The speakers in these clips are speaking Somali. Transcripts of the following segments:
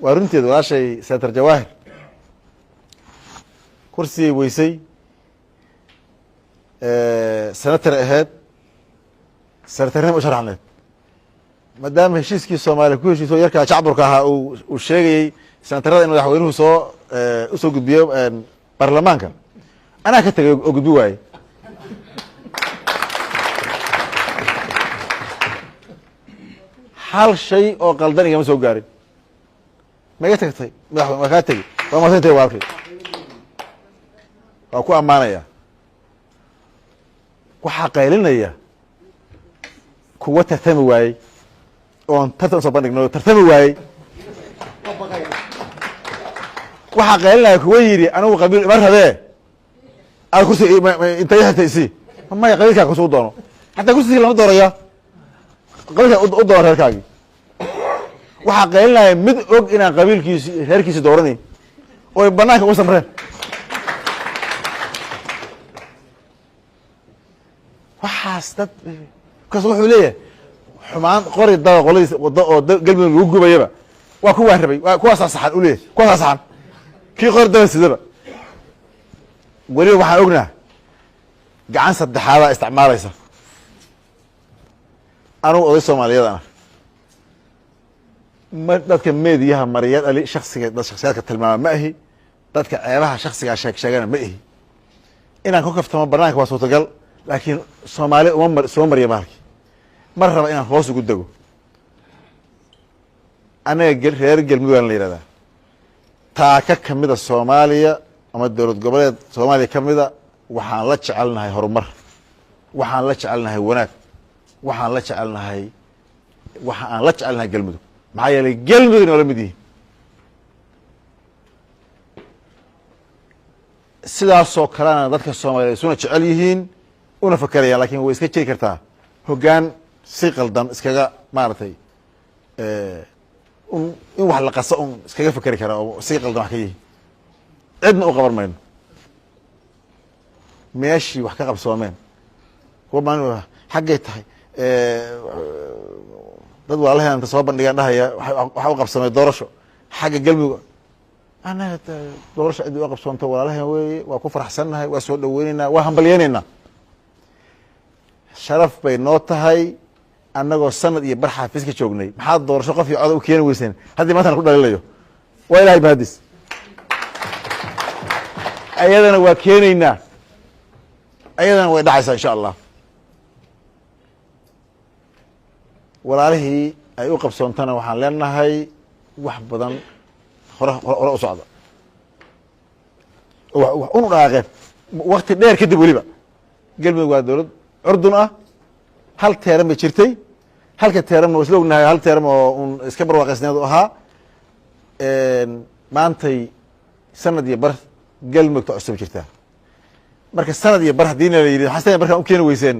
وارنتي ولا شيء ساتر جواهر كرسي ويسي سنتر اهاد سنترين وشرح عنه ما دام هشيسكي الصومالي كل شيء يركع شعبركها والشيء سنترين انه يحولوه سو قدبيو برلمان كان انا كنت قدبي hal shay oo qaldan igama soo gaarin ma iga tagtay ma ka tagay waa ma santay walkay waa ku amaanaya waxa qaylinaya kuwa tartami waayay oo tartan soo bandhigno tartami waayay waxa qaylinaya kuwa yiri anigu qabiil mar habee aan kursi intay hataysi ma ya qabiilka ku soo doono hatta kursi lama dooraya qabiilka u dooro reerkaagi waxa qaylinaya mid og inaan qabiilkiisa reerkiisa dooranay oo banaanka u samreen waxaas dad kaasoo wuxuu leeyahay xumaan qori dad qoladiis wada oo galmudug lagu gubayaba waa ku waarabay waa kuwaas saxan u leeyahay kuwaas saxan kii qori dad sidaba wali waxaan ognaa gacan saddexaad isticmaalaysa anu oday Soomaaliyeed ah ma dadka meediyaha mariyad ali shakhsiga dad shakhsiyaadka tilmaama ma ahi dadka ceebaha shakhsiga sheegana ma ahi inaan ku kaftamo banaanka waa suurtagal laakiin Soomaali uma soo mariyo markii mar raba inaan hoos ugu dago anaga reer galmudug la yiraahdaa taa ka kamida Soomaaliya ama dawlad goboleed Soomaaliya kamida waxaan la jecelnahay horumar waxaan la jecelnahay wanaag waxaan la jecelnahay galmudug maxaa yeelay galmudug oo la mid yihiin sidaasoo kalena dadka Soomaaliyeed suna jecel yihiin una fakarayaan laakiin way iska jiri kartaa hoggaan si qaldan iskaga maartay in wax la qaso iskaga fakari kara oo si qaldan wax ka yihiin cidna u qaban mayno meeshii wax ka qabsoomeen kuwa maan xaggay tahay dad walaalahay inta soo bandhigaan dhahaya waxa u qabsamay doorasho xagga galmudug anaga doorasho cid u qabsoonto walaalahay weeye waa ku faraxsanahay waa soo dhaweynaynaa waa hambalyeynayna sharaf bay noo tahay annagoo sanad iyo bar xafiiska joognay maxaa doorasho qof iyo cod u keeni weyseen haddii maanta ku dhalilayo waa ilaahay mahadis ayadana waa keenaynaa ayadana way dhacaysaa insha allah walaalihii ay u qabsoontana waxaan leenahay wax badan hore u socda wax unu dhaaqeen waqti dheer kadib weliba galmudug waa dawlad curdun ah hal teeran bay jirtay halka teeranna waa isla ognahay hal teeran oo un iska barwaaqaysneed u ahaa maantay sanad iyo bar galmudugta cusub jirtaa marka sanad iyo bar haddiina la yidhi xasan markaan u keeni weyseen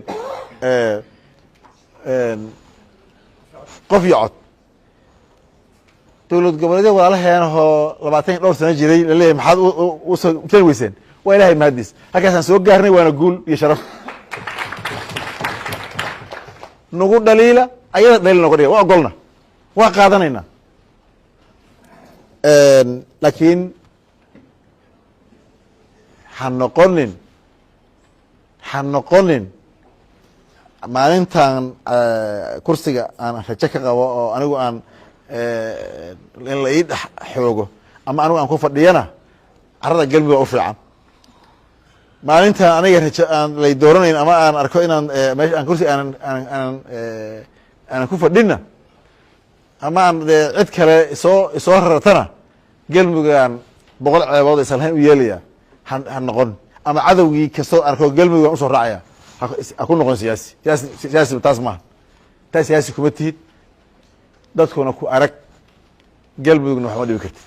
qof iyo cod dawlad goboleedyo walaalaheenahoo 20 dhowr sano jiray la leeyahay maxaad usoo keeni weyseen waa ilaahay mahadis halkaasaan soo gaarnay waana guul iyo sharaf nagu dhaliila ayada dhaliil noga dhiga waa ogolna waa qaadanayna laakiin ha noqonin maalintan kursiga aan rajo ka qabo oo anigu aan in la ii dhex xoogo ama anigu aan ku fadhiyana carrada galmudug u fiican maalintan aniga rajo aan lay dooranayn ama aan arko inaan meesha aan kursi aanan ku fadhina ama aan cid kale isoo raratana galmudugaan 100 ceebood aysan lahayn u yeelaya ha noqon ama cadowgii kastoo arko galmudug usoo raacaya ha ku noqon siyaasi taas maaha taa siyaasi kuma tihid dadkuna ku arag galmudugna waxma dhibi kartid